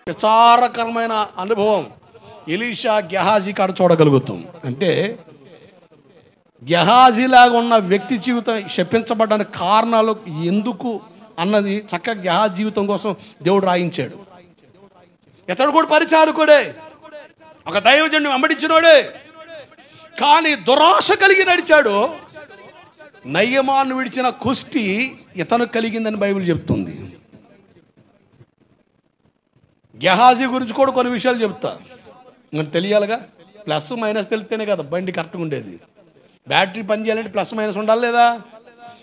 విచారకరమైన అనుభవం ఎలీషా గెహాజీ కాడ చూడగలుగుతాం. అంటే గెహాజీలాగా ఉన్న వ్యక్తి జీవితం శపించబడడానికి కారణాలు ఎందుకు అన్నది చక్కగా గెహాజీ జీవితం కోసం దేవుడు రాయించాడు. ఇతడు కూడా పరిచారకుడే, ఒక దైవజనుడిని వెంబడించినోడే, కానీ దురాశ కలిగి నడిచాడు. నయమాను విడిచిన కుష్టి ఇతను కలిగిందని బైబిల్ చెప్తుంది. గెహాజీ గురించి కూడా కొన్ని విషయాలు చెప్తా, మనకు తెలియాలిగా. ప్లస్ మైనస్ తెలిస్తేనే కదా బండి కరెక్ట్గా ఉండేది. బ్యాటరీ పని చేయాలంటే ప్లస్ మైనస్ ఉండాలి లేదా?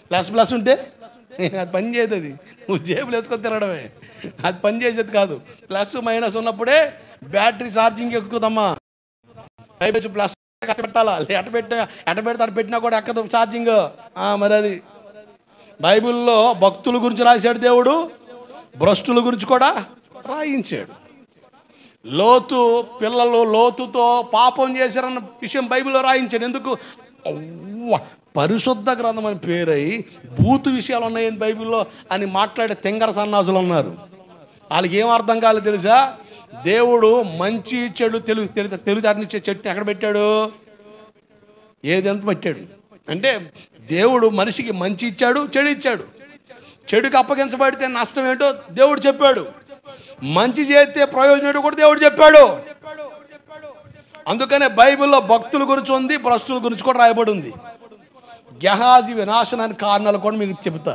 ప్లస్ ఉంటే అది పని చేయదు. అది నువ్వు జేబులు వేసుకొని తిరగడమే, అది పని చేసేది కాదు. ప్లస్ మైనస్ ఉన్నప్పుడే బ్యాటరీ ఛార్జింగ్ ఎక్కుతుందమ్మా. పైపెచ్చు ప్లస్ అట్ట పెట్టాలా, ఎట్ట పెడితే అట్ట పెట్టినా కూడా ఎక్కదు ఛార్జింగ్. మరి అది బైబిల్లో భక్తుల గురించి రాశాడు దేవుడు, భ్రష్టుల గురించి కూడా రాయించాడు. లోతు పిల్లలు లోతుతో పాపం చేశారన్న విషయం బైబిల్లో రాయించాడు. ఎందుకు? పరిశుద్ధ గ్రంథం అని పేరై బూతు విషయాలు ఉన్నాయని బైబిల్లో అని మాట్లాడే తెంగర సన్నాసులు ఉన్నారు. వాళ్ళకి ఏం అర్థం కాలేదు తెలుసా? దేవుడు మంచి చెడు తెలివితేటనిచ్చే చెట్టుని ఎక్కడ పెట్టాడు? ఏదెంత పెట్టాడు అంటే దేవుడు మనిషికి మంచి ఇచ్చాడు, చెడు ఇచ్చాడు. చెడుకి అప్పగించబడితే నష్టం ఏంటో దేవుడు చెప్పాడు, మంచి చేస్తే ప్రయోజనం ఏంటో కూడా దేవుడు చెప్పాడు. అందుకనే బైబిల్లో భక్తుల గురించి ఉంది, భ్రష్టుల గురించి కూడా రాయబడి ఉంది. గెహాజీ వినాశనానికి కారణాలు కూడా మీకు చెబుతా.